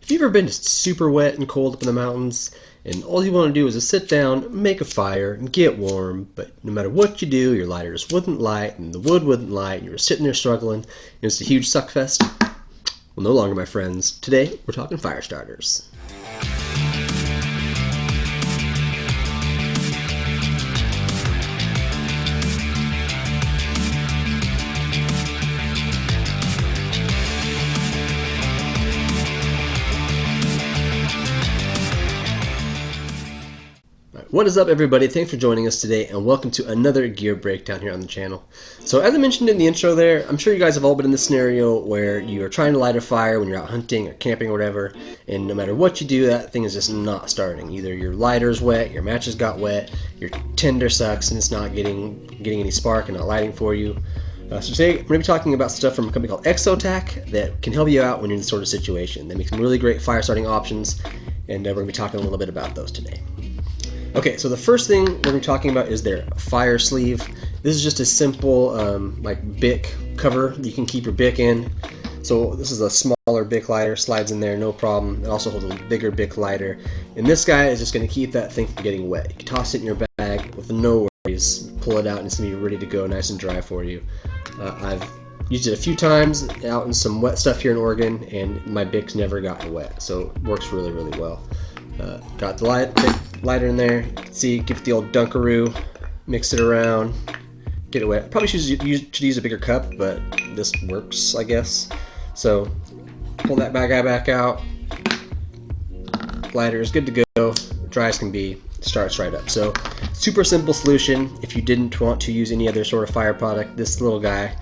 Have you ever been super wet and cold up in the mountains, and all you want to do is just sit down, make a fire, and get warm, but no matter what you do, your lighter just wouldn't light, and the wood wouldn't light, and you were sitting there struggling, and it's a huge suck fest? Well, no longer, my friends. Today, we're talking fire starters. What is up, everybody? Thanks for joining us today, and welcome to another gear breakdown here on the channel. So as I mentioned in the intro there, I'm sure you guys have all been in this scenario where you are trying to light a fire when you're out hunting or camping or whatever, and no matter what you do, that thing is just not starting. Either your lighter's wet, your matches got wet, your tinder sucks and it's not getting any spark and not lighting for you. So today I'm going to be talking about stuff from a company called Exotac that can help you out when you're in this sort of situation. They make some really great fire starting options, and we're going to be talking a little bit about those today. Okay, so the first thing we're going to be talking about is their fire sleeve. This is just a simple like Bic cover that you can keep your Bic in. So this is a smaller Bic lighter, slides in there, no problem. It also holds a bigger Bic lighter. And this guy is just going to keep that thing from getting wet. You can toss it in your bag with no worries, pull it out, and it's going to be ready to go, nice and dry for you. I've used it a few times out in some wet stuff here in Oregon, and my Bic's never gotten wet, so it works really, really well. Got the lighter in there. You can see, give it the old Dunkaroo, mix it around, get it wet. Probably should use a bigger cup, but this works, I guess. So pull that bad guy back out. Lighter is good to go, dry as can be. Starts right up. So super simple solution. If you didn't want to use any other sort of fire product, this little guy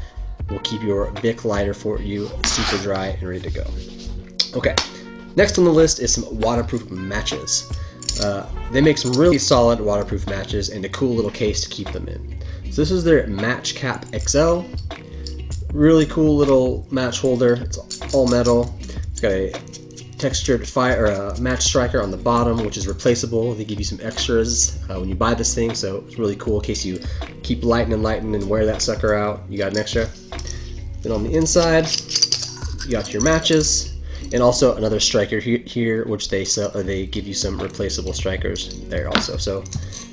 will keep your Bic lighter for you super dry and ready to go. Okay. Next on the list is some waterproof matches. They make some really solid waterproof matches and a cool little case to keep them in. So this is their Matchcap XL. Really cool little match holder. It's all metal. It's got a textured match striker on the bottom, which is replaceable. They give you some extras when you buy this thing, so it's really cool in case you keep lighting and wear that sucker out. You got an extra. Then on the inside, you got your matches. And also another striker here, which they sell. They give you some replaceable strikers there also. So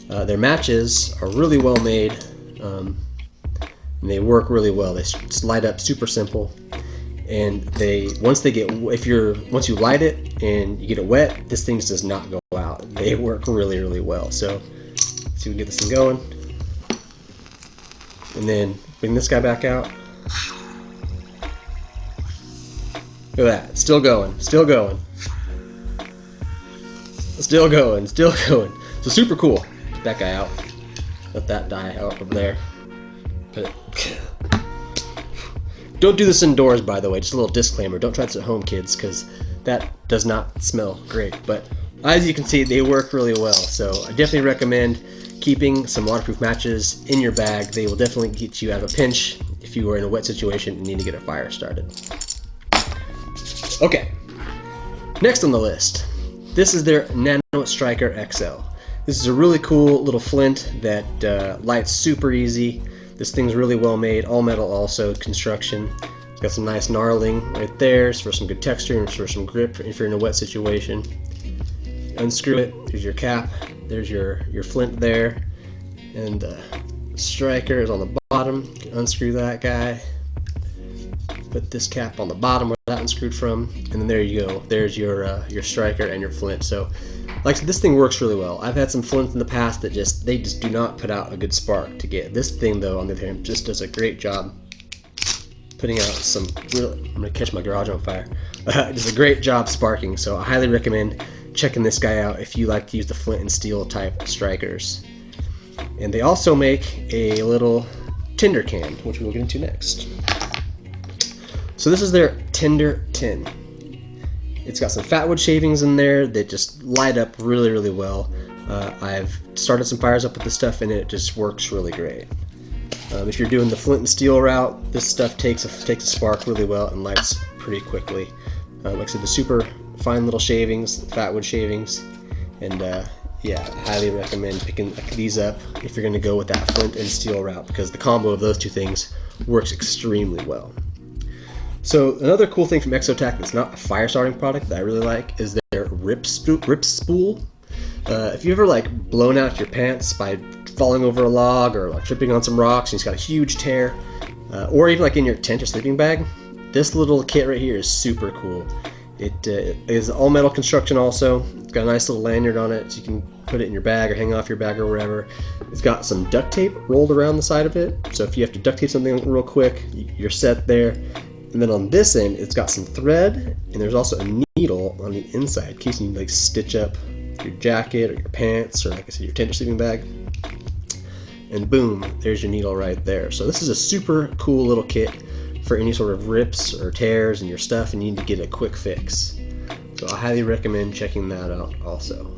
their matches are really well made, and they work really well. They light up super simple, and once you light it and you get it wet, this thing just does not go out. They work really, really well. So let's see if we can get this thing going, and then bring this guy back out. Look at that, still going, still going. Still going, still going. So super cool. Get that guy out. Let that die out over there. Don't do this indoors, by the way, just a little disclaimer. Don't try this at home, kids, because that does not smell great. But as you can see, they work really well. So I definitely recommend keeping some waterproof matches in your bag. They will definitely get you out of a pinch if you are in a wet situation and need to get a fire started. Okay, next on the list, this is their Nano Striker XL. This is a really cool little flint that lights super easy. This thing's really well made, all metal also, construction. It's got some nice knurling right there for some good texture and for some grip if you're in a wet situation. Unscrew it, there's your cap, there's your flint there, and striker is on the bottom. You can unscrew that guy. Put this cap on the bottom where that unscrewed from, and then there you go. There's your striker and your flint. So, like I said, this thing works really well. I've had some flints in the past that they just do not put out a good spark to get. This thing, though, on the other hand, just does a great job putting out some real. I'm gonna catch my garage on fire. Does a great job sparking. So I highly recommend checking this guy out if you like to use the flint and steel type strikers. And they also make a little tinder can, which we'll get into next. So this is their Tinder Tin. It's got some fatwood shavings in there that just light up really, really well. I've started some fires up with this stuff and it just works really great. If you're doing the flint and steel route, this stuff takes a spark really well and lights pretty quickly. Like I said, the super fine little shavings, fatwood shavings, and yeah, highly recommend picking these up if you're going to go with that flint and steel route, because the combo of those two things works extremely well. So another cool thing from Exotac that's not a fire starting product that I really like is their rip spool. If you ever like blown out your pants by falling over a log or like tripping on some rocks and you just got a huge tear, or even like in your tent or sleeping bag, this little kit right here is super cool. It is all metal construction also. It's got a nice little lanyard on it so you can put it in your bag or hang off your bag or wherever. It's got some duct tape rolled around the side of it, so if you have to duct tape something real quick, you're set there. And then on this end, it's got some thread, and there's also a needle on the inside in case you need like stitch up your jacket or your pants or like I said, your tent or sleeping bag. And boom, there's your needle right there. So this is a super cool little kit for any sort of rips or tears in your stuff and you need to get a quick fix. So I highly recommend checking that out also.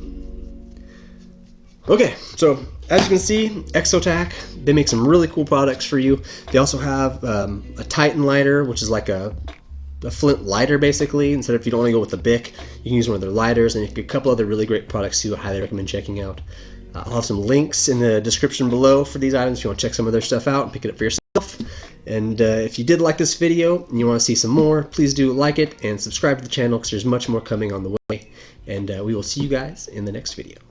Okay, so as you can see, Exotac, they make some really cool products for you. They also have a Titan lighter, which is like a flint lighter basically. Instead of if you don't want to go with the Bic, you can use one of their lighters, and a couple other really great products too I highly recommend checking out. I'll have some links in the description below for these items if you want to check some of their stuff out and pick it up for yourself. And if you did like this video and you want to see some more, please do like it and subscribe to the channel because there's much more coming on the way. And we will see you guys in the next video.